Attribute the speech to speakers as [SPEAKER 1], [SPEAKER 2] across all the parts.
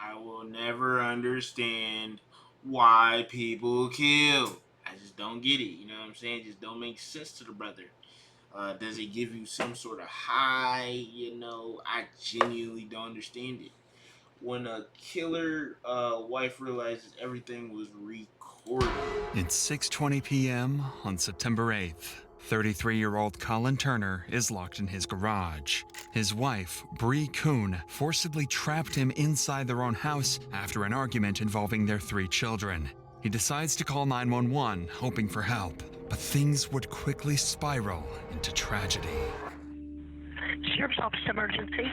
[SPEAKER 1] I will never understand why people kill. I just don't get it. You know what I'm saying? It just don't make sense to the brother. Does it give you some sort of high? I genuinely don't understand it. When a killer wife realizes everything was recorded.
[SPEAKER 2] It's 6:20 p.m. on September 8th. 33-year-old Colin Turner is locked in his garage. His wife, Bree Kuhn, forcibly trapped him inside their own house after an argument involving their 3 children. He decides to call 911, hoping for help, but things would quickly spiral into tragedy.
[SPEAKER 3] Sheriff's Office emergency.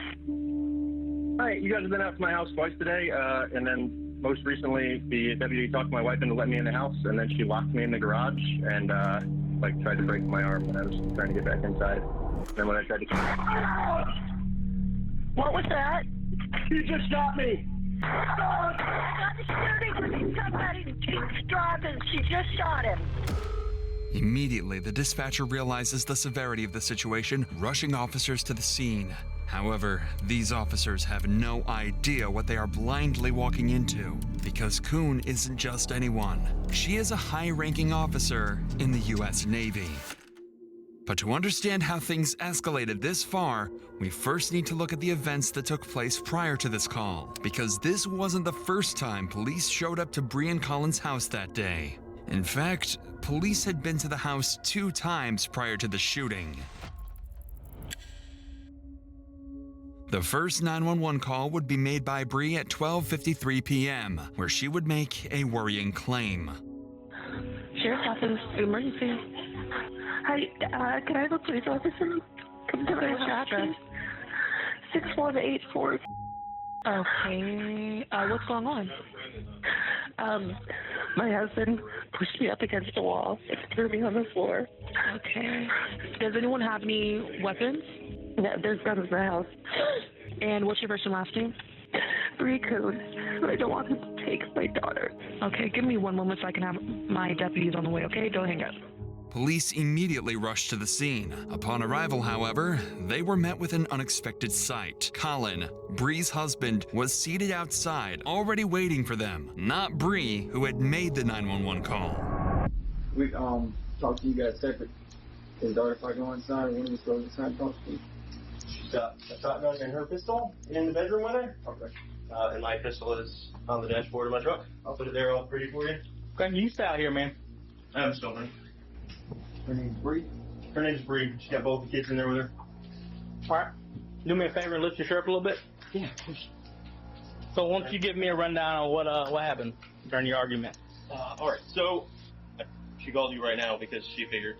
[SPEAKER 4] Hi, you guys have been out to my house twice today, and then most recently the deputy talked my wife into letting me in the house, and then she locked me in the garage and tried to break my arm when I was trying to get back inside. And then when I tried to
[SPEAKER 3] What was that?
[SPEAKER 4] You just shot me!
[SPEAKER 3] Oh, got the shooting with somebody. She's driving. She just shot him.
[SPEAKER 2] Immediately, the dispatcher realizes the severity of the situation, rushing officers to the scene. However, these officers have no idea what they are blindly walking into, because Kuhn isn't just anyone. She is a high-ranking officer in the U.S. Navy. But to understand how things escalated this far, we first need to look at the events that took place prior to this call, because this wasn't the first time police showed up to Bree and Colin's house that day. In fact, police had been to the house 2 times prior to the shooting. The first 911 call would be made by Bree at 12:53 p.m., where she would make a worrying claim.
[SPEAKER 3] Sheriff's Office emergency. Hi, can I have a police officer come to my address? 6184. Okay. What's going on? My husband pushed me up against the wall and threw me on the floor. Okay. Does anyone have any weapons? No, there's guns in the house. And what's your first and last name? Bree Kuhn. I don't want him to take my daughter. Okay, give me one moment so I can have my deputies on the way, okay? Don't hang up.
[SPEAKER 2] Police immediately rushed to the scene. Upon arrival, however, they were met with an unexpected sight. Colin, Bree's husband, was seated outside, already waiting for them, not Bree, who had made the 911 call.
[SPEAKER 5] We talked to you guys separate. His daughter, if I go inside, one of us goes inside and talks to you.
[SPEAKER 6] She's got a shotgun and her pistol in the bedroom with her.
[SPEAKER 5] Okay.
[SPEAKER 6] And my pistol is on the dashboard of my truck. I'll put it there all pretty for you.
[SPEAKER 4] Okay, you stay out here, man.
[SPEAKER 6] I'm stolen.
[SPEAKER 5] Her name's Bree.
[SPEAKER 6] Her name's Bree. She's got both the kids in there with her.
[SPEAKER 4] All right. Do me a favor and lift your shirt up a little bit.
[SPEAKER 6] Yeah.
[SPEAKER 4] So why don't you give me a rundown on what happened during your argument?
[SPEAKER 6] All right. So she called you right now because she figured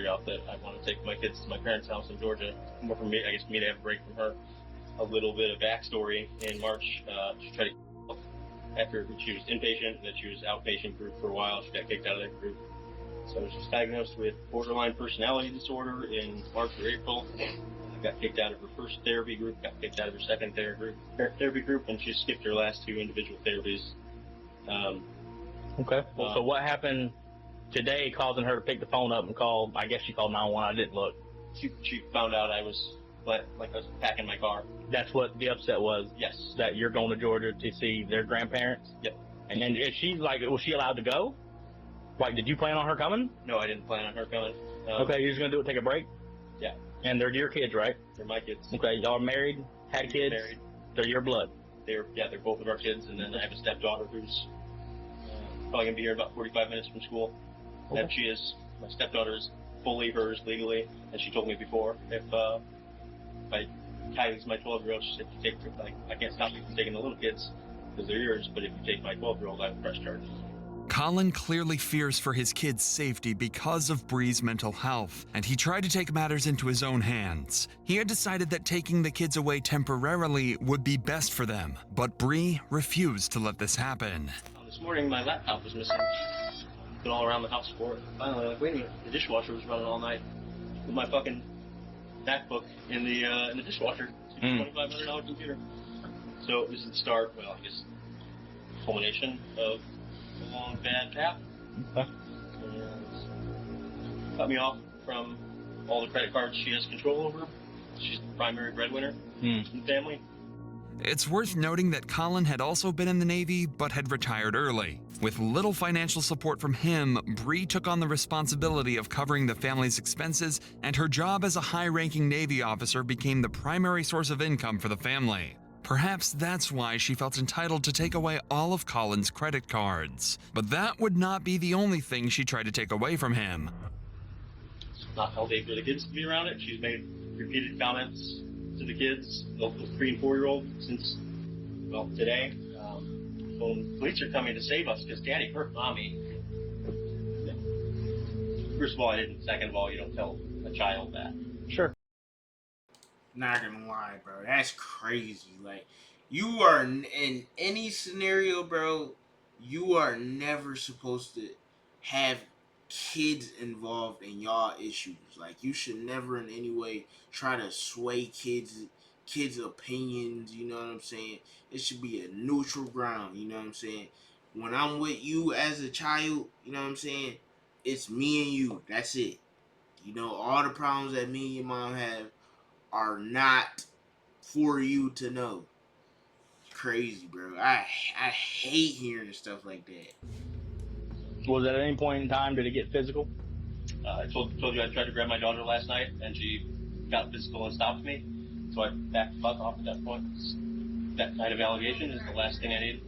[SPEAKER 6] out that I want to take my kids to my parents' house in Georgia. More for me, I guess, me to have a break from her. A little bit of backstory. In March, she tried to after she was inpatient, and then she was outpatient group for a while. She got kicked out of that group. So she was diagnosed with borderline personality disorder in March or April. Got kicked out of her first therapy group, got kicked out of her second therapy group, and she skipped her last 2 individual therapies.
[SPEAKER 4] Okay. Well, so what happened today causing her to pick the phone up and call? I guess she called 911. I didn't look.
[SPEAKER 6] She found out I was like I was packing my car.
[SPEAKER 4] That's what the upset was.
[SPEAKER 6] Yes.
[SPEAKER 4] That you're going to Georgia to see their grandparents.
[SPEAKER 6] Yep.
[SPEAKER 4] And then is she was she allowed to go? Like, did you plan on her coming?
[SPEAKER 6] No, I didn't plan on her coming.
[SPEAKER 4] Okay, you're just gonna do it, take a break?
[SPEAKER 6] Yeah.
[SPEAKER 4] And they're your kids, right?
[SPEAKER 6] They're my kids.
[SPEAKER 4] Okay, y'all are married, had kids.
[SPEAKER 6] Married.
[SPEAKER 4] They're your blood.
[SPEAKER 6] They're both of our kids, and then I have a stepdaughter who's probably gonna be here in about 45 minutes from school.
[SPEAKER 4] Okay.
[SPEAKER 6] And my stepdaughter is fully hers legally, and she told me before if I Kylie's my 12-year-old, she said if you take I can't stop you from taking the little kids because they're yours, but if you take my 12-year-old, I will press charges.
[SPEAKER 2] Colin clearly fears for his kids' safety because of Bree's mental health, and he tried to take matters into his own hands. He had decided that taking the kids away temporarily would be best for them, but Bree refused to let this happen.
[SPEAKER 6] This morning, my laptop was missing. Been all around the house for it. Finally, wait a minute, the dishwasher was running all night with my fucking MacBook in the dishwasher. It's a $2,500 computer. So it was the start, well, I guess, culmination of a long bad tap.
[SPEAKER 4] Okay.
[SPEAKER 6] And cut me off from all the credit cards she has control over. She's the primary breadwinner in the family.
[SPEAKER 2] It's worth noting that Colin had also been in the Navy but had retired early. With little financial support from him, Bree took on the responsibility of covering the family's expenses, and her job as a high-ranking Navy officer became the primary source of income for the family. Perhaps that's why she felt entitled to take away all of Colin's credit cards. But that would not be the only thing she tried to take away from him.
[SPEAKER 6] It's not healthy for the kids to be around it. She's made repeated comments to the kids, the 3 and 4-year-old, since, well, today. When police are coming to save us because Daddy hurt Mommy. First of all, I didn't. Second of all, you don't tell a child that.
[SPEAKER 4] Sure.
[SPEAKER 1] Not gonna lie, bro. That's crazy. Like, you are in any scenario, bro. You are never supposed to have kids involved in y'all issues. Like, you should never in any way try to sway kids' opinions. You know what I'm saying? It should be a neutral ground. You know what I'm saying? When I'm with you as a child, you know what I'm saying? It's me and you. That's it. You know, all the problems that me and your mom have are not for you to know. Crazy, bro. I hate hearing stuff like that.
[SPEAKER 7] Was at any point in time, did it get physical?
[SPEAKER 6] I told you I tried to grab my daughter last night, and she got physical and stopped me. So I backed the fuck off at that point. That kind of allegation is the last thing I need.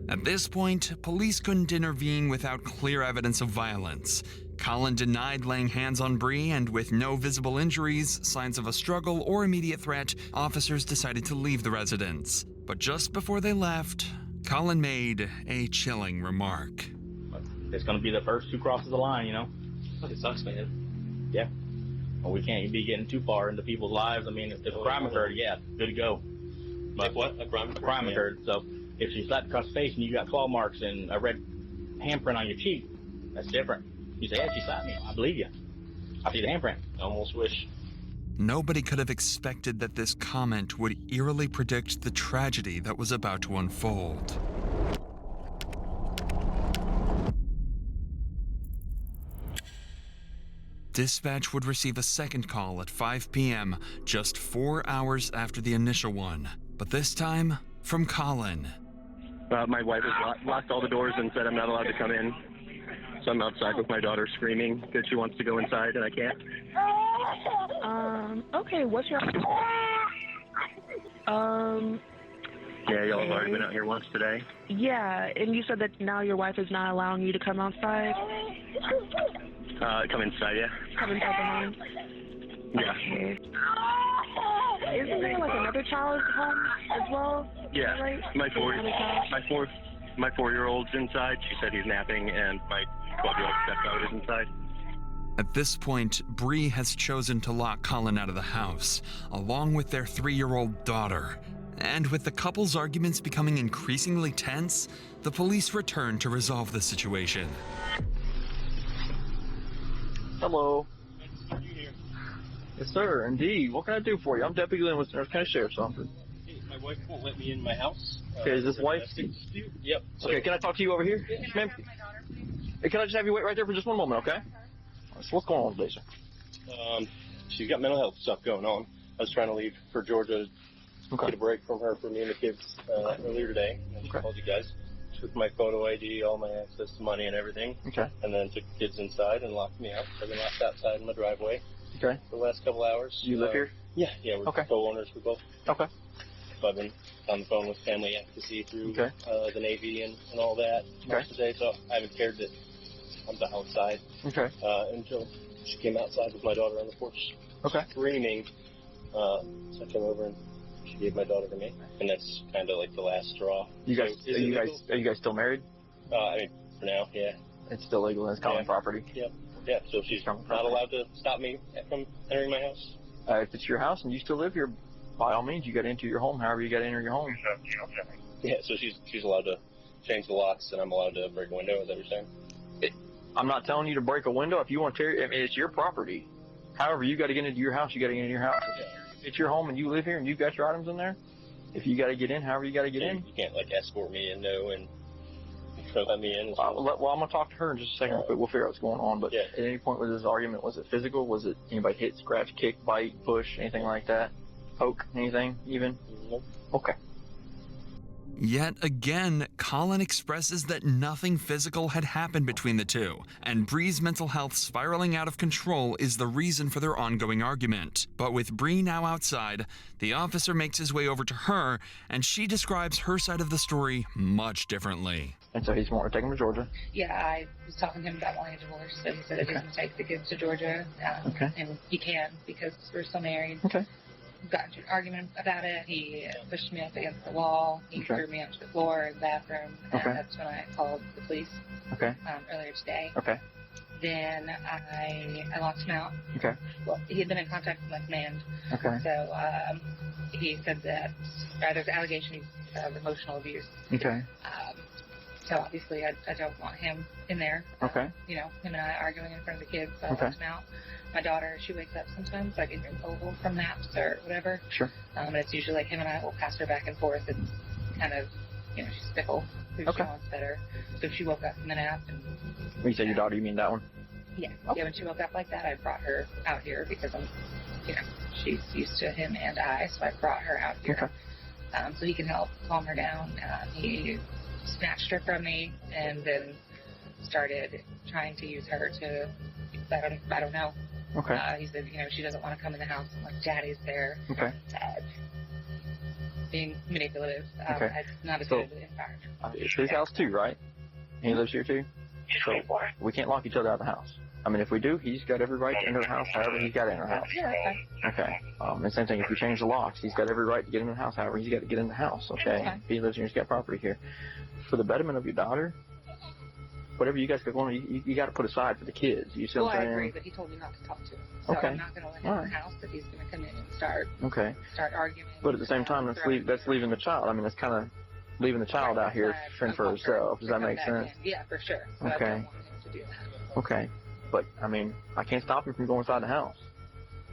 [SPEAKER 2] At this point, police couldn't intervene without clear evidence of violence. Colin denied laying hands on Bree, and with no visible injuries, signs of a struggle, or immediate threat, officers decided to leave the residence. But just before they left, Colin made a chilling remark.
[SPEAKER 7] It's going to be the first who crosses the line, you know?
[SPEAKER 6] It sucks, man.
[SPEAKER 7] Yeah. Well, we can't be getting too far into people's lives. I mean, if a crime occurred, yeah, good to go.
[SPEAKER 6] Like what? A crime?
[SPEAKER 7] A crime occurred. So if she slapped across the face and you got claw marks and a red handprint on your cheek, that's different. You say, yeah, she slapped me. I believe you. I see the handprint.
[SPEAKER 6] I almost wish.
[SPEAKER 2] Nobody could have expected that this comment would eerily predict the tragedy that was about to unfold. Dispatch would receive a second call at 5 p.m., just 4 hours after the initial one. But this time, from Colin.
[SPEAKER 4] My wife has locked all the doors and said I'm not allowed to come in. So I'm outside with my daughter screaming that she wants to go inside and I can't.
[SPEAKER 3] Okay, what's your...
[SPEAKER 4] Yeah, y'all have already been out here once today.
[SPEAKER 3] Yeah, and you said that now your wife is not allowing you to come outside?
[SPEAKER 4] Come inside, yeah.
[SPEAKER 3] Come inside the home?
[SPEAKER 4] Yeah.
[SPEAKER 3] Okay. Isn't there like another child home as well?
[SPEAKER 4] Yeah,
[SPEAKER 3] Right?
[SPEAKER 4] my
[SPEAKER 3] Another child?
[SPEAKER 4] 4-year-old's inside. She said he's napping, and my 12-year-old stepdaughter is inside.
[SPEAKER 2] At this point, Bree has chosen to lock Colin out of the house, along with their 3-year-old daughter. And with the couple's arguments becoming increasingly tense, the police return to resolve the situation.
[SPEAKER 7] Hello. Yes, sir, indeed. What can I do for you? I'm Deputy Lynn with North County Sheriff's Office.
[SPEAKER 6] Hey, my wife won't let me in my house.
[SPEAKER 7] Okay, is this wife?
[SPEAKER 6] Dispute? Yep. So,
[SPEAKER 7] Okay, can I talk to you over here? Ma'am? Hey, can I just have you wait right there for just one moment, okay? So what's going on today, sir?
[SPEAKER 6] She's got mental health stuff going on. I was trying to leave for Georgia to
[SPEAKER 7] Okay.
[SPEAKER 6] get a break from her for me and the kids earlier today. I just called you guys. Took my photo ID, all my access to money and everything.
[SPEAKER 7] Okay.
[SPEAKER 6] And then took the kids inside and locked me out. I've been locked outside in my driveway
[SPEAKER 7] Okay.
[SPEAKER 6] for the last couple hours.
[SPEAKER 7] You live here?
[SPEAKER 6] Yeah, we're
[SPEAKER 7] Okay.
[SPEAKER 6] co-owners. We're both.
[SPEAKER 7] Okay.
[SPEAKER 6] So I've been on the phone with family advocacy through
[SPEAKER 7] Okay.
[SPEAKER 6] the Navy and all that most of the day. So I haven't cared that I'm outside
[SPEAKER 7] Okay.
[SPEAKER 6] until she came outside with my daughter on the porch
[SPEAKER 7] Okay.
[SPEAKER 6] screaming. So I came over and she gave my daughter to me, and that's kind of like the last straw.
[SPEAKER 7] You guys,
[SPEAKER 6] So, is it
[SPEAKER 7] are you guys still married?
[SPEAKER 6] legal? I mean, for now, yeah.
[SPEAKER 7] It's still legal and it's common
[SPEAKER 6] Yeah.
[SPEAKER 7] property.
[SPEAKER 6] Yeah, so she's
[SPEAKER 7] Common
[SPEAKER 6] not
[SPEAKER 7] property.
[SPEAKER 6] allowed to stop me from entering my house.
[SPEAKER 7] If it's your house and you still live here, by all means, you got to enter your home. However, you got to enter your home.
[SPEAKER 6] Yeah, so she's allowed to change the locks, and I'm allowed to break a window. Is that what you're saying?
[SPEAKER 7] I'm not telling you to break a window. If you want to tear, I mean, it's your property. However, you got to get into your house. You got to get into your house. If it's your home and you live here and you've got your items in there, if you got to get in, however you got to get in.
[SPEAKER 6] You can't like escort me in, no, and let me in.
[SPEAKER 7] Well, I'm gonna talk to her in just a second. But we'll figure out what's going on. But
[SPEAKER 6] Yeah.
[SPEAKER 7] at any point with this argument, was it physical? Was it anybody hit, scratch, kick, bite, push, anything like that? Poke, anything even?
[SPEAKER 6] Nope.
[SPEAKER 7] Okay.
[SPEAKER 2] Yet again, Colin expresses that nothing physical had happened between the two, and Bree's mental health spiraling out of control is the reason for their ongoing argument. But with Bree now outside, the officer makes his way over to her, and she describes her side of the story much differently.
[SPEAKER 7] And so he's wanting to take him to Georgia.
[SPEAKER 8] Yeah, I was talking to him about wanting a divorce, so he said that he's going to take the kids to Georgia, and he can because we're still married.
[SPEAKER 7] Okay.
[SPEAKER 8] Got into an argument about it. He pushed me up against the wall. He threw me onto the floor in the bathroom, and that's when I called the police. Earlier today. Then I locked him out. Well, he had been in contact with my command. So he said that there's allegations of emotional abuse. So obviously I don't want him in there. You know, him and I arguing in front of the kids, so I locked him out. My daughter, she wakes up sometimes, like in oval from naps or whatever. And it's usually like him and I will pass her back and forth. It's kind of, you know, she's fickle. Who she wants better. So she woke up from the nap. And,
[SPEAKER 7] when you say your daughter, you mean that one?
[SPEAKER 8] Yeah. Yeah, when she woke up like that, I brought her out here because she's used to him and I, so I brought her out here. So he can help calm her down. He snatched her from me and then started trying to use her to, I don't know. He said, you know, she doesn't want to come in the house. I'm like, Daddy's there. Being manipulative. It's not a good environment.
[SPEAKER 7] It's his house too, right? And he lives here too? So we can't lock each other out of the house. I mean, if we do, he's got every right to enter the house however he's got to enter the house.
[SPEAKER 8] Yeah, that's fine.
[SPEAKER 7] And same thing, if we change the locks, he's got every right to get in the house however he's got to get in the house, If he lives here, he's got property here. For the betterment of your daughter, whatever you guys got going on, you got to put aside for the kids. You see what I'm saying?
[SPEAKER 8] I agree, but he told me not to talk to him. So I'm not going to let him in the house, but he's going to come in and start arguing.
[SPEAKER 7] But at the same time, that's leaving the child. I mean, that's kind of leaving the child out here fend for herself. Does that make sense?
[SPEAKER 8] Yeah, for sure. So I don't want him to do that.
[SPEAKER 7] But, I mean, I can't stop him from going inside the house.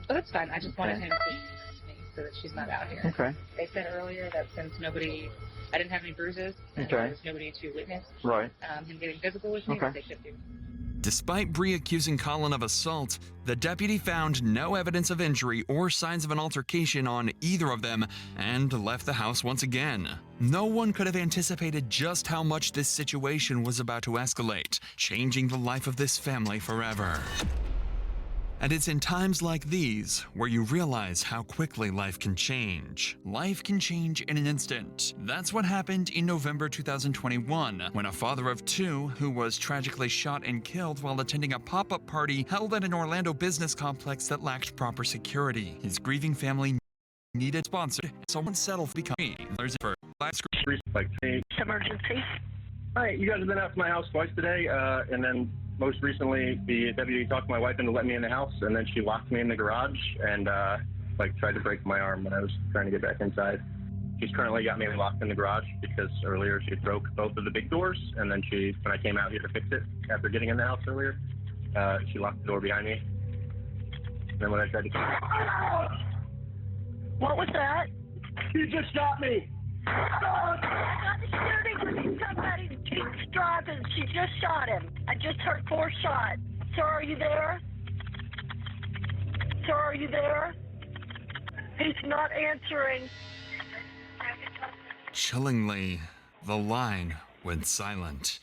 [SPEAKER 8] Oh, that's fine. I just wanted him to see me so that she's not out here. They said earlier that since I didn't have any bruises, and there was nobody to witness him getting physical with me, that they should do.
[SPEAKER 2] Despite Bree accusing Colin of assault, the deputy found no evidence of injury or signs of an altercation on either of them and left the house once again. No one could have anticipated just how much this situation was about to escalate, changing the life of this family forever. And it's in times like these where you realize how quickly life can change. Life can change in an instant. That's what happened in November 2021, when a father of two who was tragically shot and killed while attending a pop-up party held at an Orlando business complex that lacked proper security. His grieving family needed sponsored. Someone settled for becoming for
[SPEAKER 3] Emergency.
[SPEAKER 4] All right, you guys have been out to my house twice today, and then most recently the deputy talked my wife into letting me in the house, and then she locked me in the garage and tried to break my arm when I was trying to get back inside. She's currently got me locked in the garage because earlier she broke both of the big doors, and then when I came out here to fix it after getting in the house earlier, she locked the door behind me. And then when I tried to
[SPEAKER 3] What was that?
[SPEAKER 4] You just shot me!
[SPEAKER 3] Somebody keeps driving. She just shot him. I just heard 4 shots. Sir, are you there? Sir, are you there? He's not answering.
[SPEAKER 2] Chillingly, the line went silent.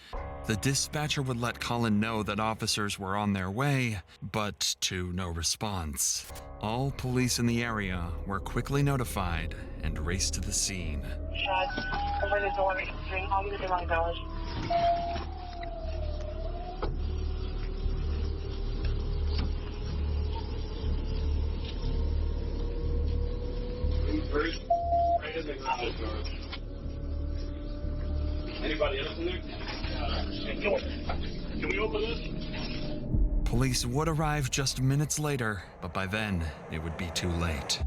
[SPEAKER 2] The dispatcher would let Colin know that officers were on their way, but to no response. All police in the area were quickly notified and raced to the scene.
[SPEAKER 6] Anybody else in there? Can we open this?
[SPEAKER 2] Police would arrive just minutes later, but by then it would be too late.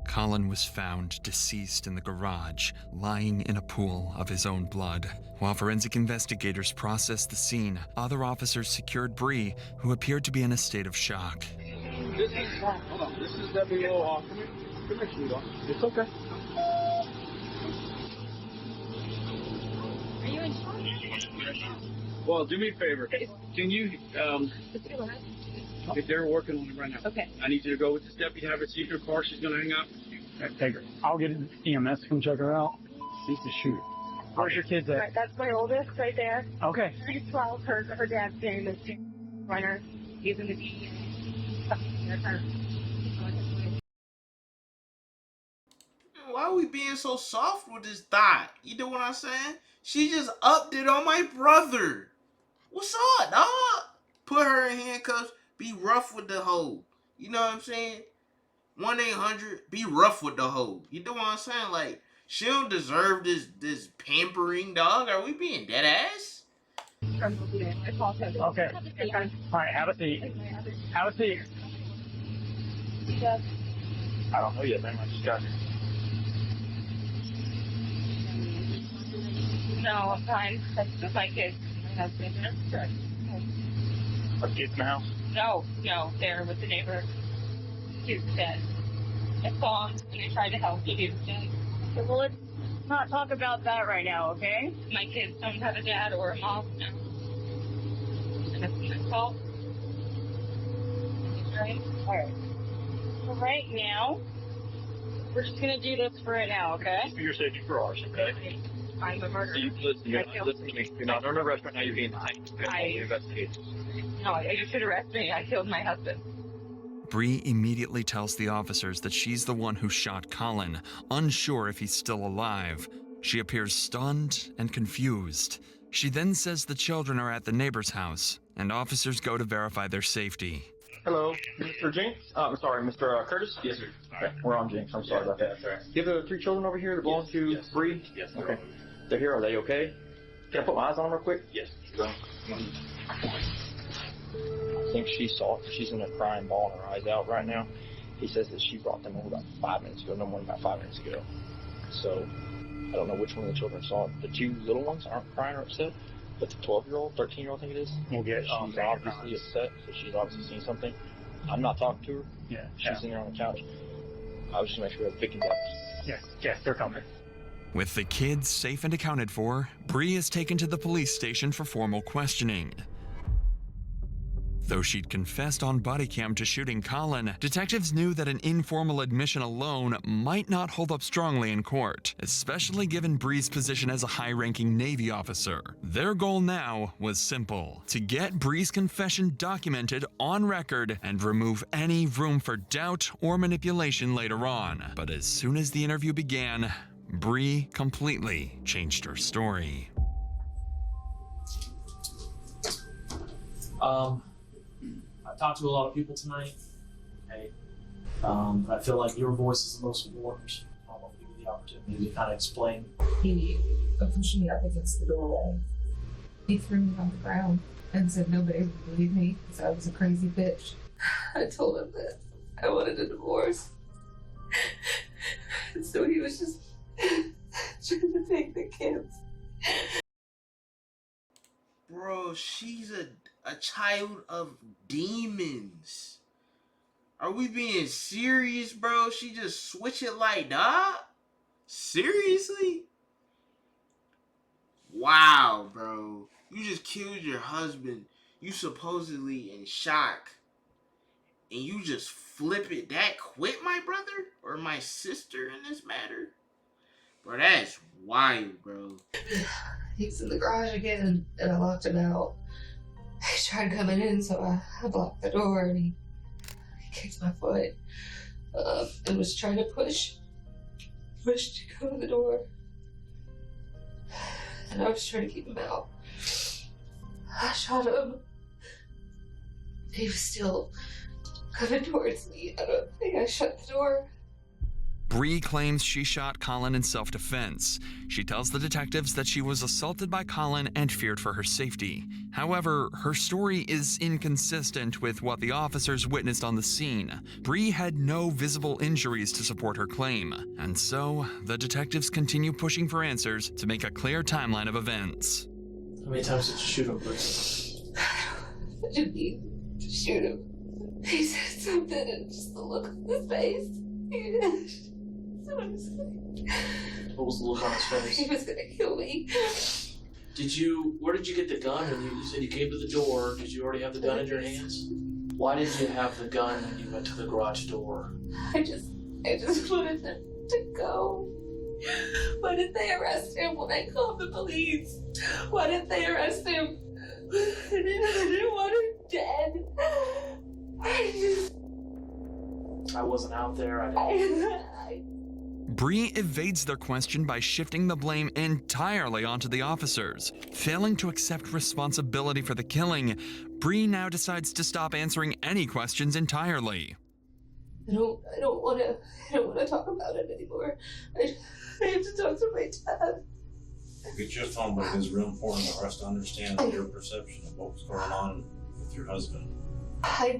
[SPEAKER 2] Colin was found deceased in the garage, lying in a pool of his own blood. While forensic investigators processed the scene, other officers secured Bree, who appeared to be in a state of shock.
[SPEAKER 9] This is Debbie Lowe. Come here, sweetheart. It's okay.
[SPEAKER 8] Are you in shock?
[SPEAKER 9] Well, do me a favor. Can you, if they're working on it right now.
[SPEAKER 8] Okay.
[SPEAKER 9] I need you to go with this deputy, have her see if your car, she's going to hang out with you.
[SPEAKER 10] Take her. I'll get EMS to come check her out.
[SPEAKER 9] She's the shooter.
[SPEAKER 10] Where's your kids at?
[SPEAKER 3] Right, that's my oldest right there.
[SPEAKER 10] Okay.
[SPEAKER 3] She's 12. Her dad's getting this runner. He's in the D.
[SPEAKER 1] Why are we being so soft with this thought? You know what I'm saying? She just upped it on my brother. What's up, dog? Put her in handcuffs. Be rough with the hoe. You know what I'm saying? 1-800. Be rough with the hoe. You know what I'm saying? Like, she don't deserve this pampering, dog. Are we being dead ass?
[SPEAKER 10] Okay. All right, have a seat. Have a seat.
[SPEAKER 7] I don't know yet, man. I just got here.
[SPEAKER 8] No, I'm fine. That's just my kids. My husband.
[SPEAKER 7] Are kids in the house?
[SPEAKER 8] No, they're with the neighbor. He's dead. I saw him and I tried to help, but he was dead.
[SPEAKER 3] Okay, well, let's not talk about that right now, okay?
[SPEAKER 8] My kids don't have a dad or a mom now. And it's my fault. Right?
[SPEAKER 3] Alright. So right now, we're just gonna do this for right now, okay?
[SPEAKER 7] For your safety, for ours, okay?
[SPEAKER 8] I'm a murderer.
[SPEAKER 7] Listen to me. You're not under arrest right now. You're being nice. Okay?
[SPEAKER 8] No, you should arrest me. I killed my husband.
[SPEAKER 2] Bree immediately tells the officers that she's the one who shot Colin, unsure if he's still alive. She appears stunned and confused. She then says the children are at the neighbor's house, and officers go to verify their safety.
[SPEAKER 7] Hello, Mr. Jinx? I'm sorry, Mr. Curtis? Yes, sir. Okay, we're on Jinx. I'm sorry about that. That's all right. Do you have the 3 children over here that belong to Bree? Yes. Okay. They're here. Are they okay? Can I put my eyes on them real quick? Yes. Go. I think she saw it. She's in a crying ball and her eyes out right now. He says that she brought them over about 5 minutes ago, no more than about 5 minutes ago. So, I don't know which one of the children saw it. The 2 little ones aren't crying or upset, but the 12-year-old, 13-year-old, I think it is.
[SPEAKER 10] We'll get
[SPEAKER 7] She's obviously upset, so she's obviously seen something. I'm not talking to her.
[SPEAKER 10] Yeah.
[SPEAKER 7] She's sitting there on the couch. I was just making sure we have victim data.
[SPEAKER 10] Yes, they're coming.
[SPEAKER 2] With the kids safe and accounted for, Bree is taken to the police station for formal questioning. Though she'd confessed on body cam to shooting Colin, detectives knew that an informal admission alone might not hold up strongly in court, especially given Bree's position as a high-ranking Navy officer. Their goal now was simple: to get Bree's confession documented on record and remove any room for doubt or manipulation later on. But as soon as the interview began, Bree completely changed her story.
[SPEAKER 11] I talked to a lot of people tonight, okay? But I feel like your voice is the most important. I want to give you the opportunity to kind of explain.
[SPEAKER 12] He pushed me up against the doorway. He threw me on the ground and said nobody would believe me because I was a crazy bitch. I told him that I wanted a divorce. And so he was just trying to take the kids.
[SPEAKER 1] Bro, she's a child of demons. Are we being serious, bro? She just switch it like that? Seriously? Wow, bro. You just killed your husband. You supposedly in shock. And you just flip it that quick, my brother? Or my sister in this matter? Bro, that's wild, bro.
[SPEAKER 12] He was in the garage again, and I locked him out. He tried coming in, so I blocked the door, and he kicked my foot and was trying to push to go to the door. And I was trying to keep him out. I shot him. He was still coming towards me. I don't think I shut the door.
[SPEAKER 2] Bree claims she shot Colin in self-defense. She tells the detectives that she was assaulted by Colin and feared for her safety. However, her story is inconsistent with what the officers witnessed on the scene. Bree had no visible injuries to support her claim, and so the detectives continue pushing for answers to make a clear timeline of events.
[SPEAKER 11] How many times did you shoot him, Bree?
[SPEAKER 12] I didn't mean to shoot him. He said something, and just the look on his face.
[SPEAKER 11] What was the look on his face?
[SPEAKER 12] He was gonna kill me.
[SPEAKER 11] Where did you get the gun? And you said you came to the door. Did you already have the gun in your hands? Why did you have the gun when you went to the garage door?
[SPEAKER 12] I just wanted them to go. Why didn't they arrest him when I called the police? Why didn't they arrest him? I didn't want him dead.
[SPEAKER 11] I wasn't out there.
[SPEAKER 2] Bree evades their question by shifting the blame entirely onto the officers. Failing to accept responsibility for the killing, Bree now decides to stop answering any questions entirely.
[SPEAKER 12] I don't want to talk about it anymore. I have to talk to my dad.
[SPEAKER 13] Get your phone book is real important for us to understand your perception of what was going on with your husband.
[SPEAKER 12] I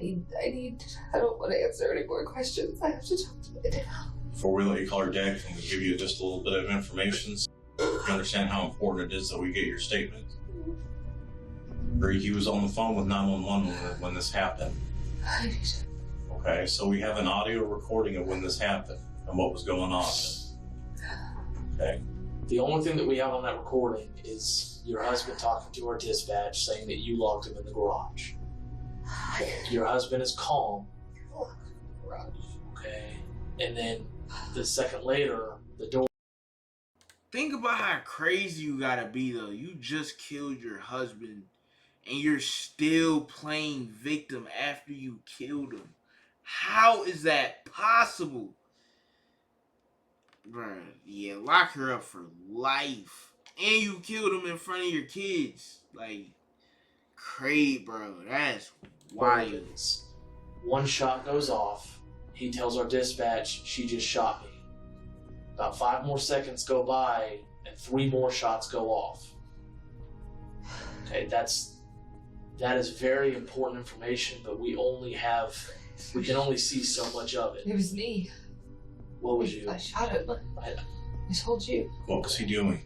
[SPEAKER 12] don't want to answer any more questions. I have to talk to my dad.
[SPEAKER 13] Before we let you call her dad, can we give you just a little bit of information so you understand how important it is that we get your statement? Bree, he was on the phone with 911 when this happened. Okay, so we have an audio recording of when this happened and what was going on. Okay.
[SPEAKER 11] The only thing that we have on that recording is your husband talking to our dispatch saying that you locked him in the garage. Your husband is calm. Okay. And then the second later, the door.
[SPEAKER 1] Think about how crazy you gotta be though. You just killed your husband and you're still playing victim after you killed him. How is that possible? Bruh, yeah, lock her up for life. And you killed him in front of your kids. Like, great, bro. That's wild.
[SPEAKER 11] One shot goes off. He tells our dispatch, she just shot me. About 5 more seconds go by, and 3 more shots go off. Okay, that is very important information, but we can only see so much of it.
[SPEAKER 12] It was me.
[SPEAKER 11] What was you?
[SPEAKER 12] I shot him. I told you.
[SPEAKER 13] What was he doing?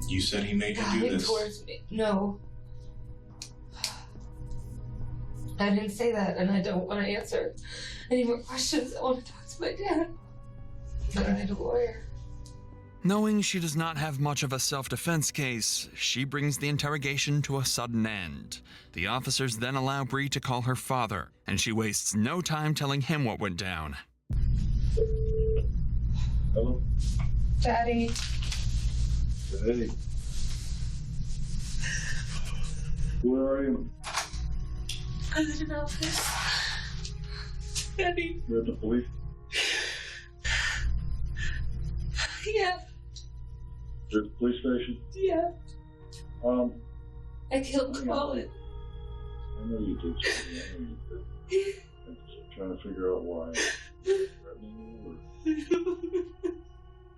[SPEAKER 13] You said he made you do this.
[SPEAKER 12] Towards me. No. I didn't say that, and I don't want to answer any more questions. I want to talk to my dad. I need a lawyer.
[SPEAKER 2] Knowing she does not have much of a self-defense case, she brings the interrogation to a sudden end. The officers then allow Bree to call her father, and she wastes no time telling him what went down.
[SPEAKER 5] Hello?
[SPEAKER 12] Daddy.
[SPEAKER 5] Hey. Where are you?
[SPEAKER 12] I'm in an office. Daddy.
[SPEAKER 5] You're at the police?
[SPEAKER 12] Yeah.
[SPEAKER 5] You're at the police station?
[SPEAKER 12] Yeah.
[SPEAKER 5] I
[SPEAKER 12] killed Colin.
[SPEAKER 5] I know you did. I know you did. I'm just trying to figure out why.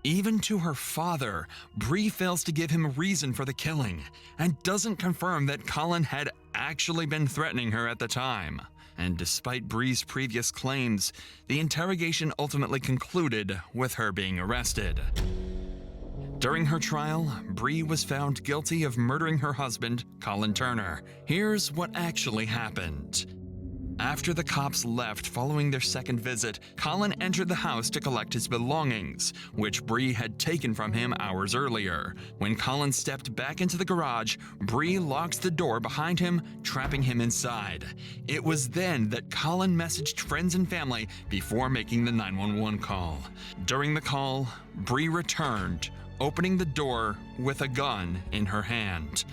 [SPEAKER 2] Even to her father, Bree fails to give him a reason for the killing and doesn't confirm that Colin had actually been threatening her at the time. And despite Bree's previous claims, the interrogation ultimately concluded with her being arrested. During her trial, Bree was found guilty of murdering her husband, Colin Turner. Here's what actually happened. After the cops left following their second visit, Colin entered the house to collect his belongings, which Bree had taken from him hours earlier. When Colin stepped back into the garage, Bree locks the door behind him, trapping him inside. It was then that Colin messaged friends and family before making the 911 call. During the call, Bree returned, opening the door with a gun in her hand.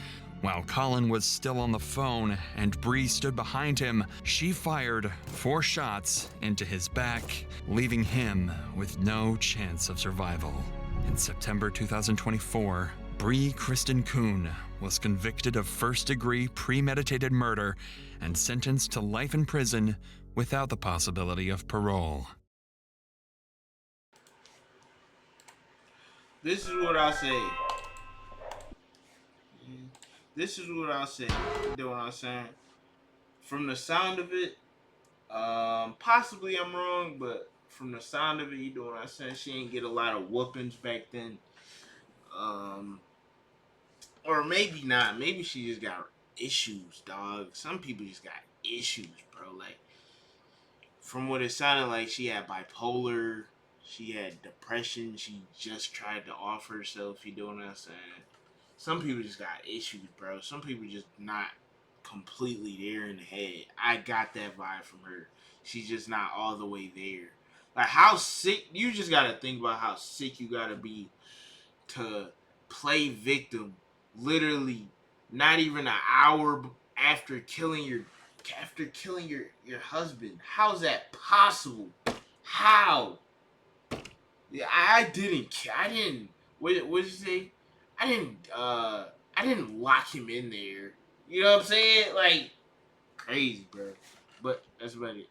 [SPEAKER 2] While Colin was still on the phone and Bree stood behind him, she fired 4 shots into his back, leaving him with no chance of survival. In September 2024, Bree Kristen Kuhn was convicted of first-degree premeditated murder and sentenced to life in prison without the possibility of parole.
[SPEAKER 1] This is what I'll say. This is what I'll say. You know what I'm saying? From the sound of it, possibly I'm wrong, but from the sound of it, you know what I'm saying? She ain't get a lot of whoopings back then. Or maybe not. Maybe she just got issues, dog. Some people just got issues, bro. Like, from what it sounded like, she had bipolar. She had depression. She just tried to off herself. You know what I'm saying? Some people just got issues, bro. Some people just not completely there in the head. I got that vibe from her. She's just not all the way there. Like how sick you just gotta think about how sick you gotta be to play victim literally not even an hour after killing your husband. How's that possible? How? Yeah, I didn't what did you say? I didn't lock him in there. You know what I'm saying? Like crazy, bro. But that's about it.